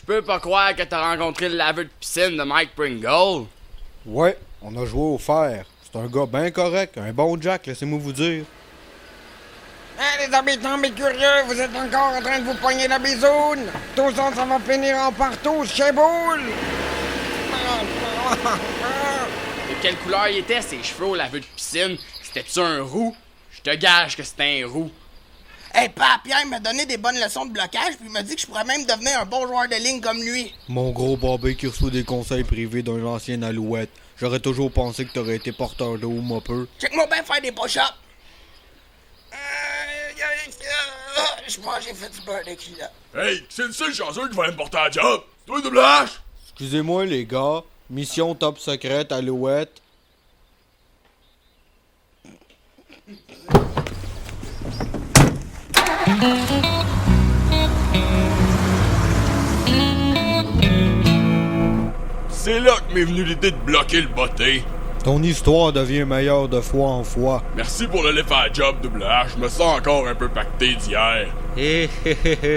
peux pas croire que t'as rencontré le laveur de piscine de Mike Pringle. Ouais, on a joué au fer. C'est un gars bien correct, un bon Jack, laissez-moi vous dire. Hein, les habitants curieux, vous êtes encore en train de vous pogner la bisoune? Tout ça, ça va finir en partout, chez boule! De quelle couleur il était, ses cheveux au laveur de piscine? C'était-tu un roux? Je te gage que c'était un roux. Hey, papa, Pierre m'a donné des bonnes leçons de blocage, puis il m'a dit que je pourrais même devenir un bon joueur de ligne comme lui. Mon gros Bobby qui reçoit des conseils privés d'un ancien alouette. J'aurais toujours pensé que t'aurais été porteur de haut mopeux. Check-moi bien faire des push-ups. Je pense que j'ai fait du barbecue là. Hey, c'est le seul chanceux qui va aller me porter à la job. C'est toi, Double H? Excusez-moi les gars, mission top secrète alouette. C'est là que m'est venue l'idée de bloquer le botté. Ton histoire devient meilleure de fois en fois. Merci pour le lift à la job, Double H. Je me sens encore un peu pacté d'hier.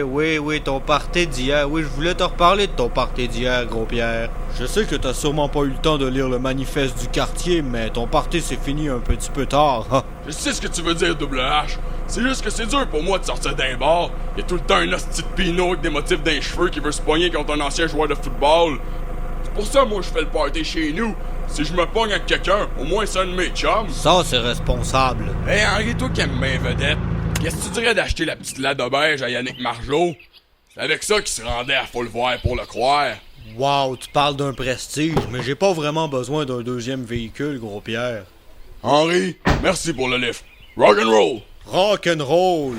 Oui, ton party d'hier. Oui, je voulais te reparler de ton party d'hier, gros Pierre. Je sais que t'as sûrement pas eu le temps de lire le manifeste du quartier, mais ton party s'est fini un petit peu tard, hein. Je sais ce que tu veux dire, Double H. C'est juste que c'est dur pour moi de sortir d'un bar. Y a tout le temps un hostie de pinot avec des motifs dans les cheveux qui veut se pogner contre un ancien joueur de football. C'est pour ça, moi, je fais le party chez nous. Si je me pogne avec quelqu'un, au moins c'est un de mes chums. Ça, c'est responsable. Hey Henri, toi qui aimes bien vedette, qu'est-ce que tu dirais d'acheter la petite lade beige à Yannick Margeau? C'est avec ça qu'il se rendait à Faut le voir pour le croire. Wow, tu parles d'un prestige, mais j'ai pas vraiment besoin d'un deuxième véhicule, gros Pierre. Henri, merci pour le lift. Rock'n'roll! Rock'n'roll!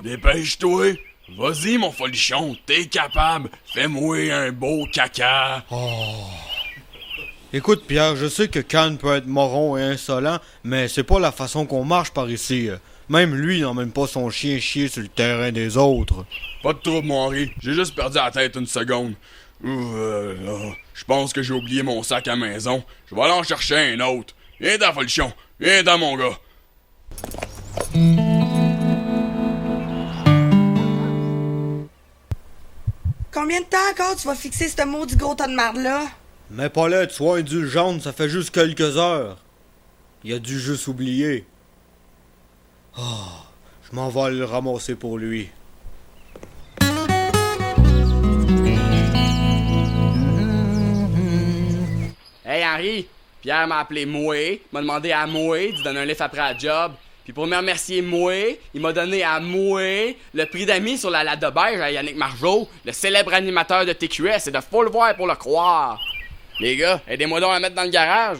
Dépêche-toi! Vas-y, mon folichon, t'es capable. Fais-moi un beau caca. Écoute, Pierre, je sais que Cannes peut être moron et insolent, mais c'est pas la façon qu'on marche par ici. Même lui n'emmène pas son chien chier sur le terrain des autres. Pas de trouble, mon Henri. J'ai juste perdu la tête une seconde. Je pense que j'ai oublié mon sac à maison. Je vais aller en chercher un autre. Viens-t'en, folichon. Viens-t'en, mon gars. Combien de temps encore tu vas fixer ce maudit gros tas de marde-là? Mais Paulette, sois indulgente, ça fait juste quelques heures. Il a dû juste oublier. Je m'en vais aller le ramasser pour lui. Hey Henri, Pierre m'a appelé Moué, m'a demandé à Moué de donner un lift après la job. Puis pour me remercier Moué, il m'a donné à Moué le prix d'amis sur la lade de beige à Yannick Margeau, le célèbre animateur de TQS, et de Faut le voir pour le croire. Les gars, aidez-moi donc à mettre dans le garage.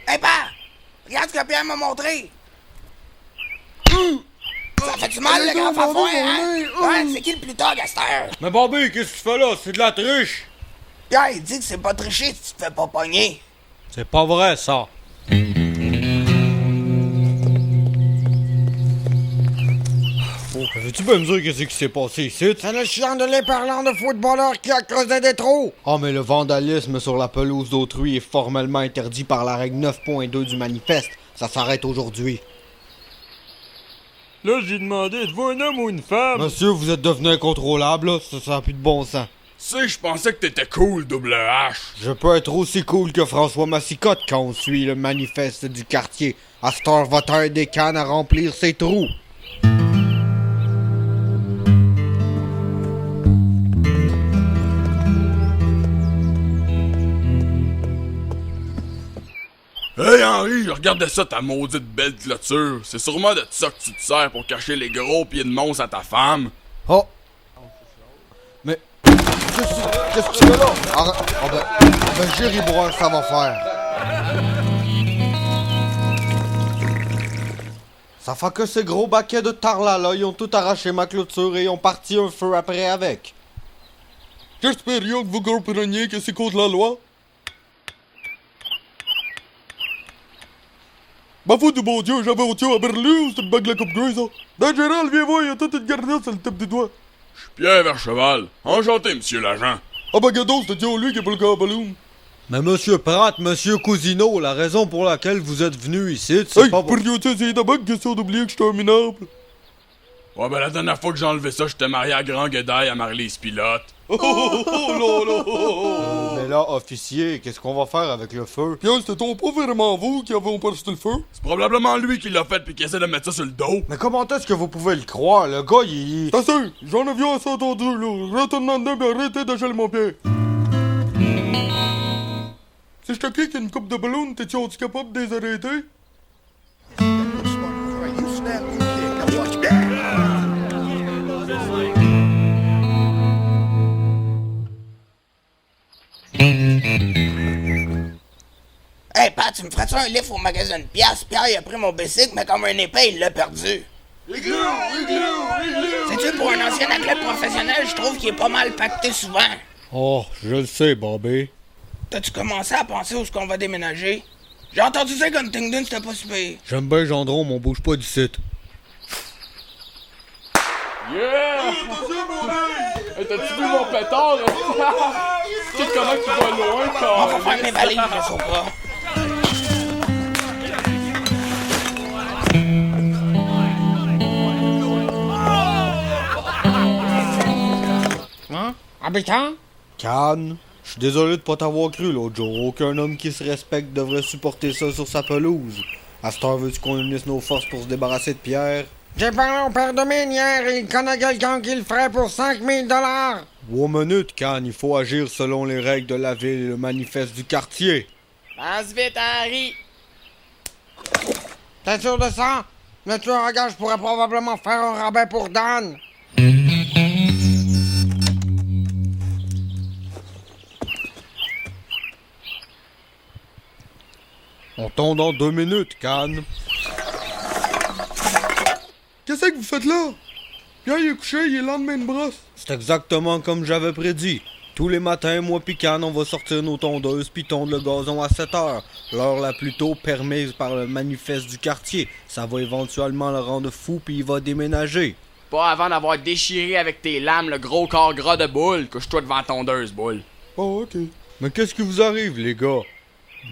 Hey, papa! Regarde ce que Pierre m'a montré! Ça fait du mal, le grand fafouin, hein? Ouais, c'est qui le plus tard, à cette heure? Mais Bobby, qu'est-ce que tu fais là? C'est de la triche! Pierre, il dit que c'est pas tricher si tu te fais pas pogner. C'est pas vrai, ça. Veux-tu bien me dire qu'est-ce qui s'est passé ici? C'est le chien de l'éparlant de footballeur qui a creusé des trous! Ah, mais le vandalisme sur la pelouse d'autrui est formellement interdit par la règle 9.2 du manifeste. Ça s'arrête aujourd'hui. Là, j'ai demandé, êtes-vous un homme ou une femme? Monsieur, vous êtes devenu incontrôlable, là. Ça n'a plus de bon sens. Tu sais, je pensais que t'étais cool, Double H. Je peux être aussi cool que François Massicotte quand on suit le manifeste du quartier. À cette heure, va t'aider des cannes à remplir ses trous. Hey Henri, je regardais ça, ta maudite belle clôture. C'est sûrement de ça que tu te sers pour cacher les gros pieds de monstre à ta femme. Oh! Mais... Qu'est-ce que tu fais là? Ben, Jerry Bois, ça va faire. Ça fait que ces gros baquets de tarlala, ils ont tout arraché ma clôture et ils ont parti un feu après avec. J'espère que vous compreniez que c'est contre la loi. Ma faute du bon Dieu, j'avais au Dieu à Berlioz, cette bague la coupe grise, hein. Dans Gérald, viens voir, il y a toute une garnette sur le top des doigts. Je suis Pierre Vercheval. Enchanté, monsieur l'agent. Ah bah gadon, c'était Dieu lui qui a pas le gars à ballon. Mais monsieur Pratt, monsieur Cousineau, la raison pour laquelle vous êtes venu ici, c'est Hey, pas pour... pourriez-tu essayer de bonne question d'oublier que je suis un minable? Ouais, ben la dernière fois que j'ai enlevé ça, j'étais marié à Grand Guédaille à Marlise Pilote. Mais là, officier, qu'est-ce qu'on va faire avec le feu? Bien, c'était pas vraiment vous qui avez emporté le feu? C'est probablement lui qui l'a fait puis qui essaie de mettre ça sur le dos. Mais comment est-ce que vous pouvez le croire? Le gars, il... T'as sûr, j'en ai vu assez entendu, là. Retourne en dedans et arrêtez de geler mon pied. Si je te clique une coupe de ballon, t'es-tu capable de les arrêter? Hey Pat, tu me ferais-tu un lift au magasin de pièces? Pierre, il a pris mon bicycle, mais comme un épée, il l'a perdu. Sais-tu, pour un ancien athlète professionnel, je trouve qu'il est pas mal pacté souvent. Oh, je le sais, Bobby. T'as-tu commencé à penser où est-ce qu'on va déménager? J'ai entendu dire qu'Huntingdon, c'était pas super. J'aime bien Gendron, mais on bouge pas d'ici. Yeah! Hey, t'as-tu vu mon pétard? Tu sais comment tu vas loin, On quand va faire mes valises, je sais pas. Habitant? Cannes, je suis désolé de pas t'avoir cru l'autre jour. Aucun homme qui se respecte devrait supporter ça sur sa pelouse. À cette heure, veux-tu qu'on unisse nos forces pour se débarrasser de Pierre? J'ai parlé au père de mine hier et il connaît quelqu'un qui le ferait pour 5000 $. 3 minutes, Cannes, il faut agir selon les règles de la ville et le manifeste du quartier. Passe vite, Harry! T'es sûr de ça? Le tueur à gage pourrait probablement faire un rabais pour Dan. On tombe dans 2 minutes, Cannes. Qu'est-ce que vous faites là? Pierre, il est couché, il est lendemain de brosse. C'est exactement comme j'avais prédit. Tous les matins, moi pis Cannes, on va sortir nos tondeuses pis tondre le gazon à 7 heures. L'heure la plus tôt permise par le manifeste du quartier. Ça va éventuellement le rendre fou pis il va déménager. Pas avant d'avoir déchiré avec tes lames le gros corps gras de boule, couche-toi devant la tondeuse, boule. Oh, ok. Mais qu'est-ce qui vous arrive, les gars?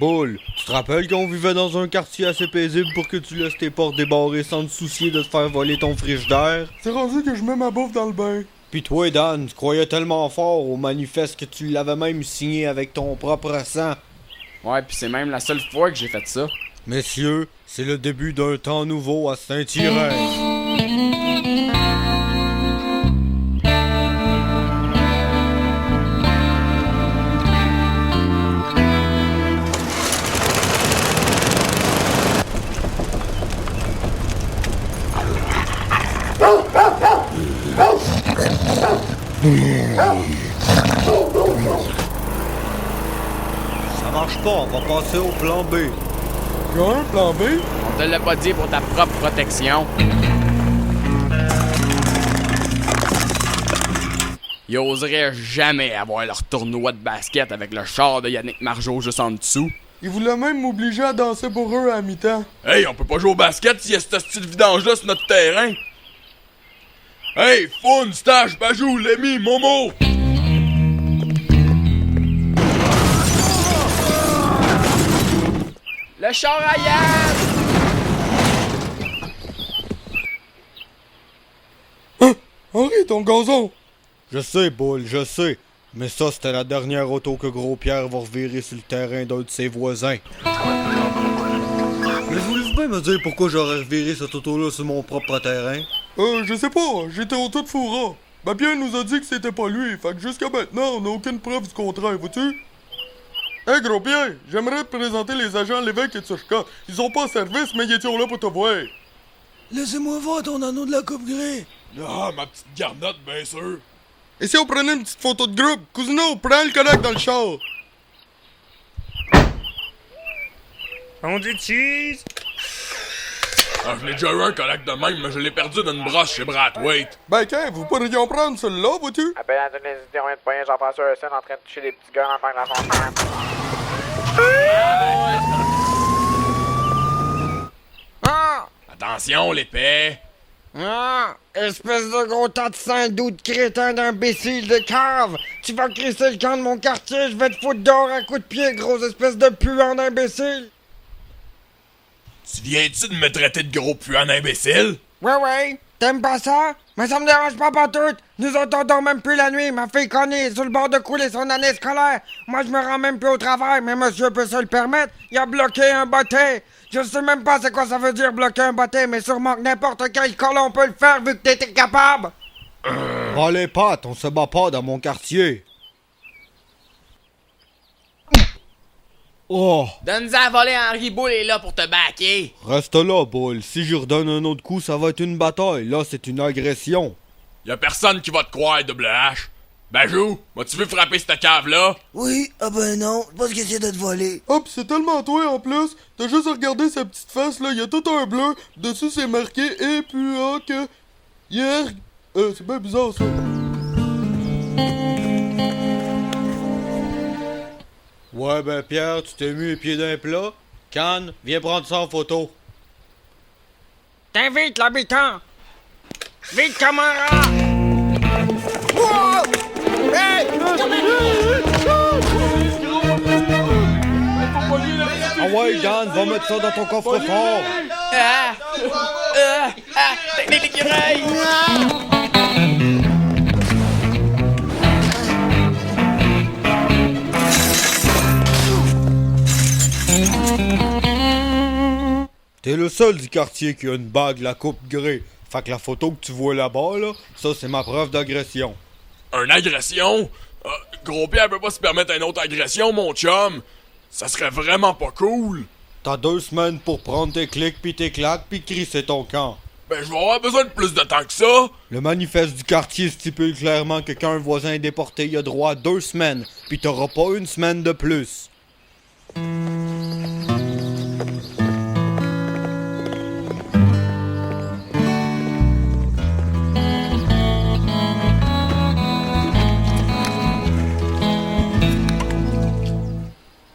Boule, tu te rappelles qu'on vivait dans un quartier assez paisible pour que tu laisses tes portes débarrées sans te soucier de te faire voler ton frigidaire? C'est rendu que je mets ma bouffe dans le bain. Pis toi, Dan, tu croyais tellement fort au manifeste que tu l'avais même signé avec ton propre sang. Ouais, pis c'est même la seule fois que j'ai fait ça. Messieurs, c'est le début d'un temps nouveau à Saint-Hyacinthe. Ça marche pas, on va passer au plan B. Y'a un plan B? On te l'a pas dit pour ta propre protection. Ils oseraient jamais avoir leur tournoi de basket avec le char de Yannick Margeau juste en dessous. Ils voulaient même m'obliger à danser pour eux à mi-temps. Hey, on peut pas jouer au basket s'il y a ce style vidange-là sur notre terrain. Hey, Foun, Stache, Bajou, Lémi, Momo! Le char à Yann! Henri, ton gazon! Je sais, Boule, je sais. Mais ça, c'était la dernière auto que Gros Pierre va revirer sur le terrain d'un de ses voisins. Mais voulez-vous bien me dire pourquoi j'aurais reviré cette auto-là sur mon propre terrain? Je sais pas, j'étais au tout fourra. Ben Pierre nous a dit que c'était pas lui, fait que jusqu'à maintenant, on n'a aucune preuve du contraire, vois-tu? Hey gros Pierre, j'aimerais te présenter les agents Lévesque et Tsushka. Ils sont pas en service, mais ils étaient là pour te voir. Laissez-moi voir ton anneau de la coupe gris. Ah, ma petite garnotte, bien sûr. Et si on prenait une petite photo de groupe? Cousino, prends le connect dans le char. On dit cheese! Ah, je l'ai déjà eu un collègue de même, mais je l'ai perdu d'une brosse chez Brathwaite. Ben qu'un, vous pourriez en prendre celui-là, vois-tu? Appelle Anthony on vient de poigner Jean-François Husson en train de toucher des petits gars en train de la fontaine. Ah! Attention, l'épée. Ah, espèce de gros tas de sang doux de crétin d'imbécile de cave! Tu vas crisser le camp de mon quartier, je vais te foutre dehors à coups de pied, gros espèce de puant d'imbécile! Tu viens-tu de me traiter de gros puant d'imbécile? Ouais, t'aimes pas ça? Mais ça me dérange pas tout! Nous autres on dort même plus la nuit, ma fille Connie est sur le bord de couler son année scolaire! Moi je me rends même plus au travail, mais monsieur peut se le permettre, il a bloqué un botté! Je sais même pas c'est quoi ça veut dire bloquer un botté, mais sûrement que n'importe quel colon peut le faire vu que t'étais capable! Prends les pattes, on se bat pas dans mon quartier. Oh! Donne-nous à voler, Henri Boule est là pour te baquer. Reste là, Bull. Si je redonne un autre coup, ça va être une bataille. Là, c'est une agression. Y'a personne qui va te croire, Double H. Bajou, vas-tu veux frapper cette cave-là? Oui, ah ben non, je pense qu'il essaie de te voler. Ah, pis c'est tellement toi en plus. T'as juste à regarder sa petite face là, y a tout un bleu. Dessus c'est marqué et puis que hier. C'est bien bizarre ça. Ouais, ben Pierre, tu t'es mis les pieds d'un plat. Cannes, viens prendre ça en photo. T'invites l'habitant! Vite, camarade! Wow! Hey! Ah ouais, Dan, va mettre ça dans ton coffre-fort. Technique l'écureuil! T'es le seul du quartier qui a une bague la coupe grée. Fait que la photo que tu vois là-bas, là, ça c'est ma preuve d'agression. Une agression? Gros Pierre peut pas se permettre une autre agression, mon chum. Ça serait vraiment pas cool. T'as 2 semaines pour prendre tes clics pis tes claques pis crisser ton camp. Ben je vais avoir besoin de plus de temps que ça. Le manifeste du quartier stipule clairement que quand un voisin est déporté, il a droit à 2 semaines, pis t'auras pas 1 semaine de plus.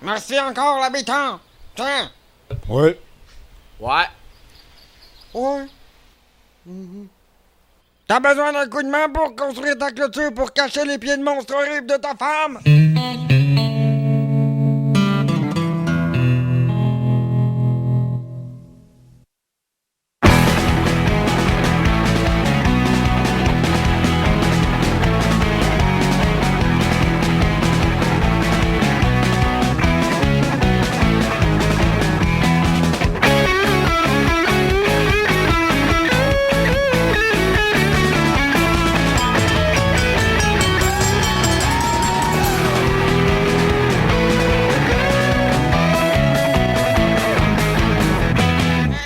Merci encore, l'habitant! Tiens! Ouais. Ouais. Ouais. T'as besoin d'un coup de main pour construire ta clôture pour cacher les pieds de monstre horrible de ta femme?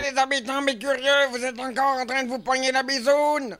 Les habitants, mes curieux, vous êtes encore en train de vous pogner la bisoune?